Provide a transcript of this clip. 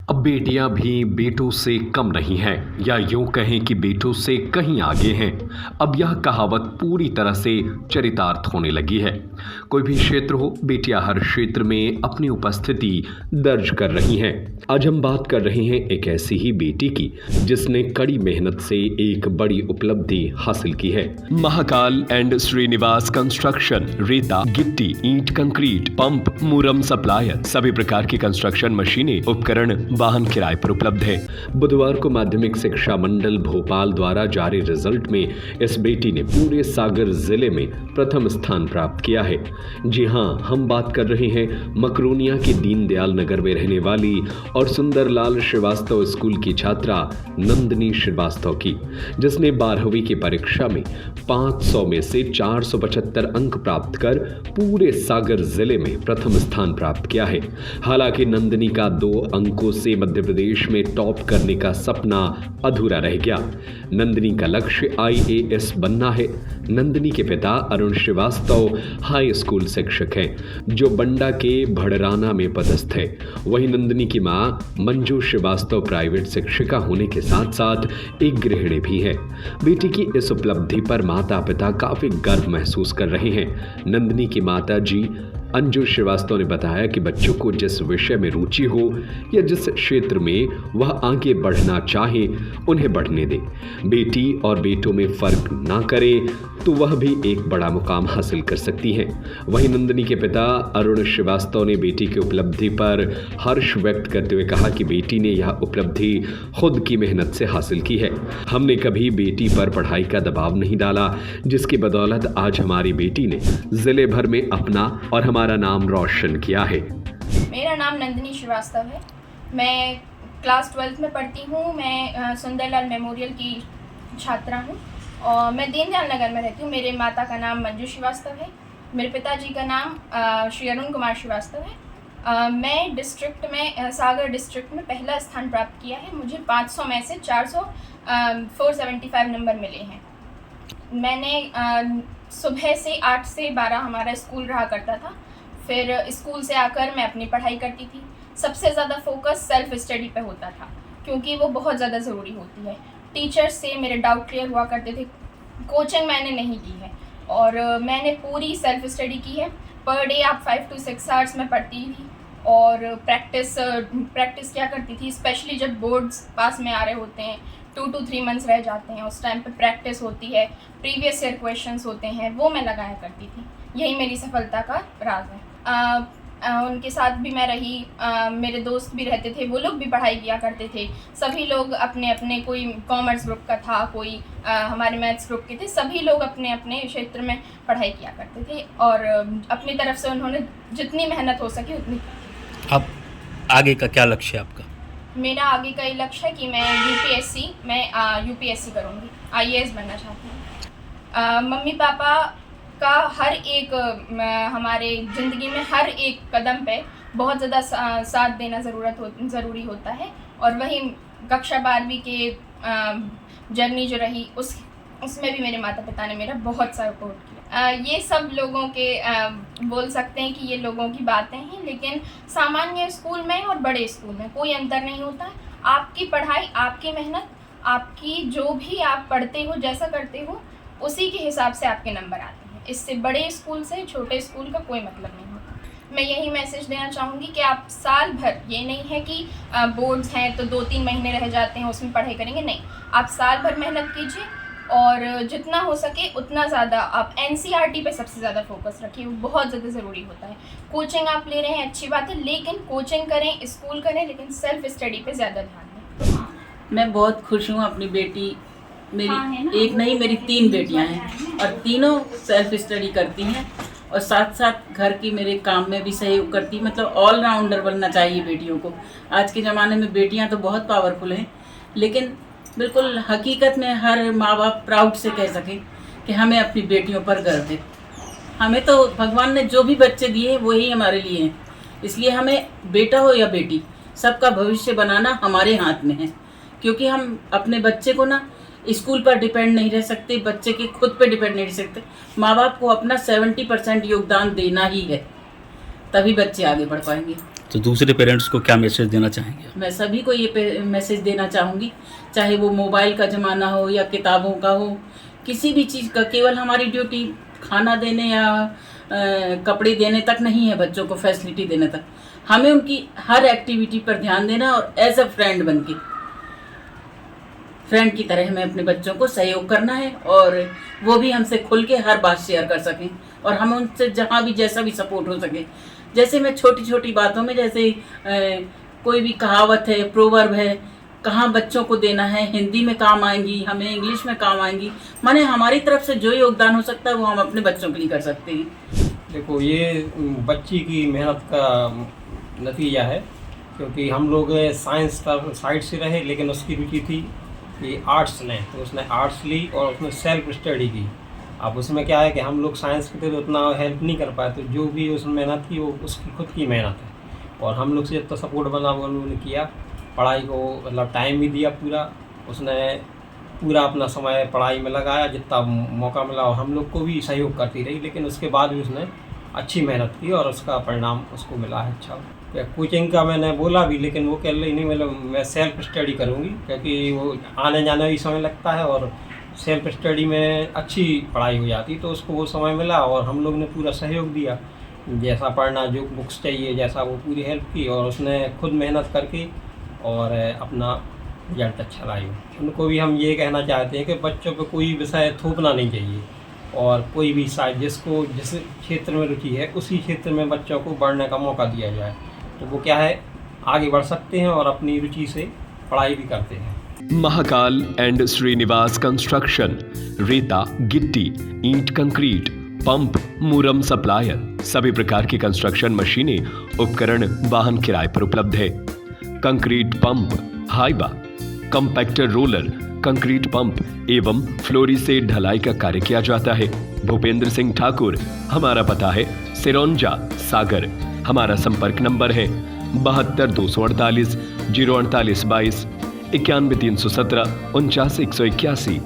अब बेटियां भी बेटों से कम नहीं हैं या यूं कहें कि बेटों से कहीं आगे हैं। अब यह कहावत पूरी तरह से चरितार्थ होने लगी है। कोई भी क्षेत्र हो, बेटियां हर क्षेत्र में अपनी उपस्थिति दर्ज कर रही हैं। आज हम बात कर रहे हैं एक ऐसी ही बेटी की जिसने कड़ी मेहनत से एक बड़ी उपलब्धि हासिल की है। महाकाल एंड श्रीनिवास कंस्ट्रक्शन रेता, गिट्टी, ईंट, कंक्रीट, पंप, मुरम सप्लायर, सभी प्रकार की कंस्ट्रक्शन मशीनें, उपकरण, वाहन किराए पर उपलब्ध है। बुधवार को माध्यमिक शिक्षा मंडल भोपाल द्वारा जारी रिजल्ट में इस बेटी ने पूरे सागर जिले में प्रथम स्थान प्राप्त किया है। जी हां, हम बात कर रहे हैं मकरोनिया की दीनदयाल नगर में रहने वाली और सुंदरलाल श्रीवास्तव स्कूल की छात्रा नंदिनी श्रीवास्तव की, जिसने 12वीं की परीक्षा में 500 में से 475 अंक प्राप्त कर पूरे सागर जिले में प्रथम स्थान प्राप्त किया है। हालांकि नंदिनी का 2 अंकों से मध्य प्रदेश में टॉप करने का सपना अधूरा रह गया। नंदिनी का लक्ष्य IAS बनना है। नंदिनी के पिता अरुण श्रीवास्तव हाई स्कूल शिक्षक हैं, जो बंडा के भड़राना में पदस्थ है। वहीं नंदिनी की मां मंजू श्रीवास्तव प्राइवेट शिक्षिका होने के साथ साथ एक गृहिणी भी है। बेटी की इस उपलब्धि पर माता पिता काफी गर्व महसूस कर रहे हैं। नंदिनी की माता जी अंजू श्रीवास्तव ने बताया कि बच्चों को जिस विषय में रुचि हो या जिस क्षेत्र में वह आगे बढ़ना चाहे, उन्हें बढ़ने दे। बेटी और बेटों में फर्क ना करे तो वह भी एक बड़ा मुकाम हासिल कर सकती हैं। वहीं नंदिनी के पिता अरुण श्रीवास्तव ने बेटी की उपलब्धि पर हर्ष व्यक्त करते हुए कहा कि बेटी ने यह उपलब्धि खुद की मेहनत से हासिल की है। हमने कभी बेटी पर पढ़ाई का दबाव नहीं डाला, जिसकी बदौलत आज हमारी बेटी ने जिले भर में अपना और हमारा नाम रोशन किया है। मेरा नाम नंदिनी श्रीवास्तव है। मैं क्लास 12th में पढ़ती हूँ। मैं सुंदरलाल मेमोरियल की छात्रा हूँ और मैं दीनदयाल नगर में रहती हूँ। मेरे माता का नाम मंजू श्रीवास्तव है। मेरे पिताजी का नाम श्री अरुण कुमार श्रीवास्तव है। मैं डिस्ट्रिक्ट में सागर डिस्ट्रिक्ट में पहला स्थान प्राप्त किया है। मुझे 500 में से 475 नंबर मिले हैं। मैंने सुबह से 8 से 12 हमारा स्कूल रहा करता था। फिर स्कूल से आकर मैं अपनी पढ़ाई करती थी। सबसे ज़्यादा फोकस सेल्फ स्टडी पे होता था, क्योंकि वो बहुत ज़्यादा ज़रूरी होती है। टीचर्स से मेरे डाउट क्लियर हुआ करते थे। कोचिंग मैंने नहीं ली है और मैंने पूरी सेल्फ स्टडी की है। पर डे आप 5 to 6 आवर्स में पढ़ती थी और प्रैक्टिस क्या करती थी, स्पेशली जब बोर्ड्स पास में आ रहे होते हैं, 2 to 3 मंथ्स रह जाते हैं, उस टाइम पे प्रैक्टिस होती है, प्रीवियस ईयर क्वेश्चंस होते हैं, वो मैं लगाया करती थी। यही मेरी सफलता का राज है। उनके साथ भी मैं रही। मेरे दोस्त भी रहते थे, वो लोग भी पढ़ाई किया करते थे। सभी लोग अपने अपने, कोई कॉमर्स ग्रुप का था, कोई हमारे मैथ्स ग्रुप के थे। सभी लोग अपने अपने क्षेत्र में पढ़ाई किया करते थे और अपनी तरफ से उन्होंने जितनी मेहनत हो सकी उतनी। अब आगे का क्या लक्ष्य है आपका? मेरा आगे का ये लक्ष्य है कि मैं यूपीएससी करूँगी, IAS बनना चाहती हूँ। मम्मी पापा का हर एक हमारे ज़िंदगी में हर एक कदम पे बहुत ज़्यादा साथ देना ज़रूरी होता है। और वही कक्षा 12वीं के जर्नी जो रही उसमें भी मेरे माता पिता ने मेरा बहुत सपोर्ट किया। ये सब लोगों के बोल सकते हैं कि ये लोगों की बातें हैं, लेकिन सामान्य स्कूल में और बड़े स्कूल में कोई अंतर नहीं होता है। आपकी पढ़ाई, आपकी मेहनत, आपकी जो भी आप पढ़ते हो, जैसा करते हो, उसी के हिसाब से आपके नंबर आते हैं। इससे बड़े स्कूल से छोटे स्कूल का कोई मतलब नहीं होता। मैं यही मैसेज देना चाहूँगी कि आप साल भर, ये नहीं है कि बोर्ड्स हैं तो 2-3 महीने रह जाते हैं उसमें पढ़ाई करेंगे, नहीं। आप साल भर मेहनत कीजिए और जितना हो सके उतना ज़्यादा आप NCERT पे सबसे ज़्यादा फोकस रखिए। वो बहुत ज़्यादा ज़रूरी होता है। कोचिंग आप ले रहे हैं, अच्छी बात है, लेकिन कोचिंग करें, स्कूल करें, लेकिन सेल्फ स्टडी पे ज़्यादा ध्यान दें। मैं बहुत खुश हूँ। अपनी बेटी, मेरी एक नहीं, मेरी 3 बेटियां हैं और तीनों सेल्फ स्टडी करती हैं और साथ साथ घर की मेरे काम में भी सहयोग करती हैं। मतलब ऑलराउंडर बनना चाहिए बेटियों को। आज के ज़माने में बेटियां तो बहुत पावरफुल हैं, लेकिन बिल्कुल हकीकत में हर माँ बाप प्राउड से कह सकें कि हमें अपनी बेटियों पर गर्व है। हमें तो भगवान ने जो भी बच्चे दिए वही हमारे लिए हैं, इसलिए हमें बेटा हो या बेटी, सबका भविष्य बनाना हमारे हाथ में है। क्योंकि हम अपने बच्चे को ना स्कूल पर डिपेंड नहीं रह सकते, बच्चे के खुद पे डिपेंड नहीं रह सकते। माँ बाप को अपना 70% योगदान देना ही है, तभी बच्चे आगे बढ़ पाएंगे। तो दूसरे पेरेंट्स को क्या मैसेज देना चाहेंगे आप? मैं सभी को ये मैसेज देना चाहूँगी, चाहे वो मोबाइल का ज़माना हो या किताबों का हो, किसी भी चीज़ का, केवल हमारी ड्यूटी खाना देने या कपड़े देने तक नहीं है, बच्चों को फैसिलिटी देने तक। हमें उनकी हर एक्टिविटी पर ध्यान देना और एज अ फ्रेंड बन के, फ्रेंड की तरह हमें अपने बच्चों को सहयोग करना है और वो भी हमसे खुल के हर बात शेयर कर सकें और हम उनसे जहाँ भी जैसा भी सपोर्ट हो सके। जैसे मैं छोटी छोटी बातों में, जैसे कोई भी कहावत है, प्रोवर्ब है, कहाँ बच्चों को देना है, हिंदी में काम आएंगी, हमें इंग्लिश में काम आएंगी, माने हमारी तरफ से जो योगदान हो सकता है वो हम अपने बच्चों के लिए कर सकते हैं। देखो, ये बच्ची की मेहनत का नतीजा है, क्योंकि हम लोग साइंस साइड से रहे, लेकिन उसकी रुचि थी कि आर्ट्स लें, तो उसने आर्ट्स ली और उसने सेल्फ स्टडी की। अब उसमें क्या है कि हम लोग साइंस के थे तो उतना हेल्प नहीं कर पाए, तो जो भी उसने मेहनत की वो उसकी खुद की मेहनत है और हम लोग से जितना सपोर्ट बना वो उन्होंने किया। पढ़ाई को मतलब टाइम भी दिया पूरा, उसने पूरा अपना समय पढ़ाई में लगाया जितना मौका मिला और हम लोग को भी सहयोग करती रही, लेकिन उसके बाद भी उसने अच्छी मेहनत की और उसका परिणाम उसको मिला है अच्छा। कोचिंग का मैंने बोला भी, लेकिन वो कह रही नहीं, मतलब मैं सेल्फ स्टडी करूँगी, क्योंकि वो आने जाने भी समय लगता है और सेल्फ स्टडी में अच्छी पढ़ाई हो जाती, तो उसको वो समय मिला और हम लोग ने पूरा सहयोग दिया। जैसा पढ़ना, जो बुक्स चाहिए, जैसा वो पूरी हेल्प की और उसने खुद मेहनत करके और अपना रिजल्ट अच्छा लाई। उनको भी हम ये कहना चाहते हैं कि बच्चों पे कोई विषय थोपना नहीं चाहिए और कोई भी साइड जिसको जिस क्षेत्र में रुचि है उसी क्षेत्र में बच्चों को बढ़ने का मौका दिया जाए, तो वो क्या है आगे बढ़ सकते हैं और अपनी रुचि से पढ़ाई भी करते हैं। महाकाल एंड श्रीनिवास कंस्ट्रक्शन, रेता, गिट्टी, ईंट, कंक्रीट, पंप, मुरम सप्लायर, सभी प्रकार की कंस्ट्रक्शन मशीनें, उपकरण, वाहन किराए पर उपलब्ध है। Concrete pump, Hyva, compactor roller, concrete pump एवं फ्लोरी से ढलाई का कार्य किया जाता है। भूपेंद्र सिंह ठाकुर, हमारा पता है सिरौंजा, सागर। हमारा संपर्क नंबर है 72 248 048 22, 91 317 49 181।